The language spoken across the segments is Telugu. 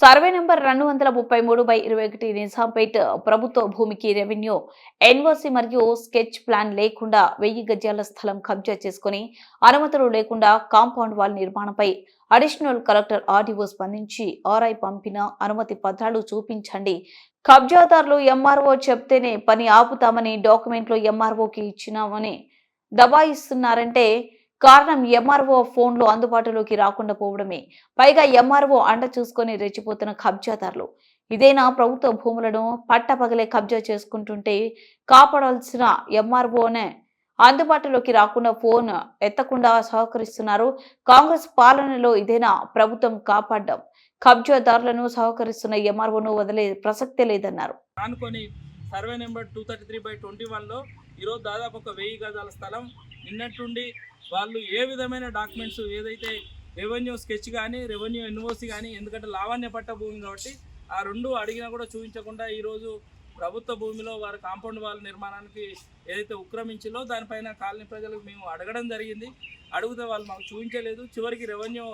సర్వే నంబర్ 233/21 నిజాంపేట్ ప్రభుత్వ భూమికి రెవెన్యూ ఎన్ఓసి మరియు స్కెచ్ ప్లాన్ లేకుండా 1000 గజాల స్థలం కబ్జా చేసుకుని అనుమతులు లేకుండా కాంపౌండ్ వాల్ నిర్మాణంపై అడిషనల్ కలెక్టర్ ఆర్డీఓ స్పందించి ఆర్ఐ పంపిన అనుమతి పత్రాలు చూపించండి. కబ్జాదారులు ఎంఆర్ఓ చెప్తేనే పని ఆపుతామని డాక్యుమెంట్లు ఎంఆర్ఓకి ఇచ్చినామని దబాయిస్తున్నారంటే కారణం ఎంఆర్ఓ ఫోన్లు అందుబాటులోకి రాకుండా పోవడమే. పైగా ఎంఆర్ఓ అండ చూసుకొని రెచ్చిపోతున్న కబ్జాదారులు. ఇదేనా ప్రభుత్వ భూములను పట్టపగలే కబ్జా చేసుకుంటుంటే కాపాడాల్సిన ఎంఆర్ఓనే అందుబాటులోకి రాకుండా ఫోన్ ఎత్తకుండా సహకరిస్తున్నారు. కాంగ్రెస్ పాలనలో ఇదేనా ప్రభుత్వం కాపాడడం? కబ్జాదారులను సహకరిస్తున్న ఎంఆర్ఓను వదిలే ప్రసక్తే లేదన్నారు. సర్వే నెంబర్ 233/21లో ఈరోజు దాదాపు ఒక 1000 గజాల స్థలం నిన్నట్టుండి వాళ్ళు ఏ విధమైన డాక్యుమెంట్స్ ఏదైతే రెవెన్యూ స్కెచ్ కానీ రెవెన్యూ ఎన్ఓసి కానీ, ఎందుకంటే లావణ్య పట్ట భూమి కాబట్టి ఆ రెండు అడిగినా కూడా చూపించకుండా ఈరోజు ప్రభుత్వ భూమిలో వారి కాంపౌండ్ వాల్ నిర్మాణానికి ఏదైతే ఉక్రమించిందో దానిపైన కాలనీ ప్రజలకు మేము అడగడం జరిగింది. అడిగితే వాళ్ళు మాకు చూపించలేదు. చివరికి రెవెన్యూ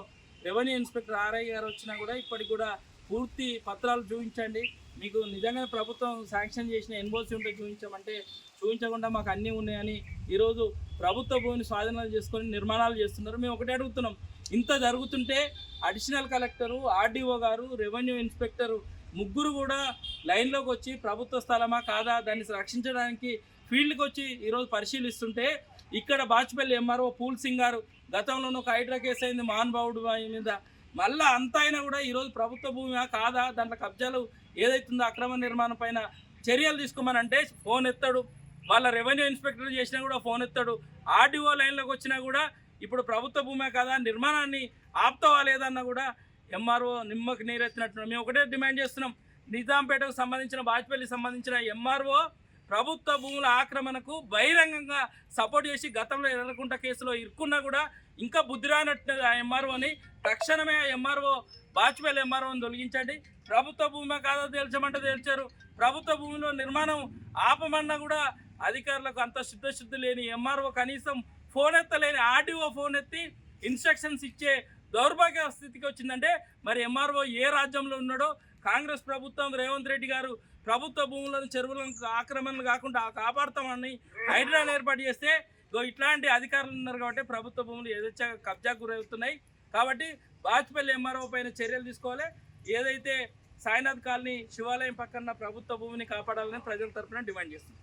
ఇన్స్పెక్టర్ ఆర్ఐ గారు వచ్చినా కూడా ఇప్పటికి కూడా పూర్తి పత్రాలు చూపించండి, మీకు నిజంగా ప్రభుత్వం శాంక్షన్ చేసిన ఎన్ఓసి ఉంటే చూపించమంటే చూపించకుండా మాకు అన్నీ ఉన్నాయని ఈరోజు ప్రభుత్వ భూమిని స్వాధీనాలు చేసుకొని నిర్మాణాలు చేస్తున్నారు. మేము ఒకటే అడుగుతున్నాం, ఇంత జరుగుతుంటే అడిషనల్ కలెక్టరు, ఆర్డీఓ గారు, రెవెన్యూ ఇన్స్పెక్టరు ముగ్గురు కూడా లైన్లోకి వచ్చి ప్రభుత్వ స్థలమా కాదా దాన్ని రక్షించడానికి ఫీల్డ్కి వచ్చి ఈరోజు పరిశీలిస్తుంటే ఇక్కడ బాచుపల్లి ఎంఆర్ఓ పూల్ సింగ్ గారు గతంలోనూ ఒక హైడ్రా కేసు అయింది మహానుభావుడు మీద, మళ్ళీ అంత అయినా కూడా ఈరోజు ప్రభుత్వ భూమి కాదా దాంట్లో కబ్జాలు ఏదైతుందో అక్రమ నిర్మాణం పైన చర్యలు తీసుకోమని అంటే ఫోన్ ఎత్తాడు. వాళ్ళ రెవెన్యూ ఇన్స్పెక్టర్ చేసినా కూడా ఫోన్ ఎత్తాడు. ఆర్డీఓ లైన్లోకి వచ్చినా కూడా ఇప్పుడు ప్రభుత్వ భూమే కదా నిర్మాణాన్ని ఆపుతావా లేదన్నా కూడా ఎంఆర్ఓ నిమ్మకి నీరెత్తినట్టు. మేము ఒకటే డిమాండ్ చేస్తున్నాం, నిజాంపేటకు సంబంధించిన బాచుపల్లికి సంబంధించిన ఎంఆర్ఓ ప్రభుత్వ భూముల ఆక్రమణకు బహిరంగంగా సపోర్ట్ చేసి గతంలో ఎర్రకుంట కేసులో ఇరుక్కున్నా కూడా ఇంకా బుద్ధి రానట్టు ఆ ఎంఆర్ఓని తక్షణమే ఆ ఎంఆర్ఓ బాచుపల్లి ఎంఆర్ఓని తొలగించండి. ప్రభుత్వ భూమి కాదో తేల్చమంటే తేల్చారు. ప్రభుత్వ భూమిలో నిర్మాణం ఆపమన్నా కూడా అధికారులకు అంత శుద్ధి లేని ఎంఆర్ఓ కనీసం ఫోన్ ఎత్తలేని ఆర్డీఓ ఫోన్ ఎత్తి ఇన్స్ట్రక్షన్స్ ఇచ్చే దౌర్భాగ్య స్థితికి వచ్చిందంటే మరి ఎంఆర్ఓ ఏ రాజ్యంలో ఉన్నాడో. కాంగ్రెస్ ప్రభుత్వం రేవంత్ రెడ్డి గారు ప్రభుత్వ భూములను చెరువులను ఆక్రమణలు కాకుండా కాపాడుతామని హైడ్రాను ఏర్పాటు చేస్తే ఇట్లాంటి అధికారులు ఉన్నారు కాబట్టి ప్రభుత్వ భూములు ఏదైతే కబ్జా గురవుతున్నాయి. కాబట్టి బాచుపల్లి ఎంఆర్ఓ పైన చర్యలు తీసుకోవాలి. ఏదైతే సాయినాథ్ కాలనీ శివాలయం పక్కన ప్రభుత్వ భూమిని కాపాడాలని ప్రజల తరఫున డిమాండ్ చేస్తుంది.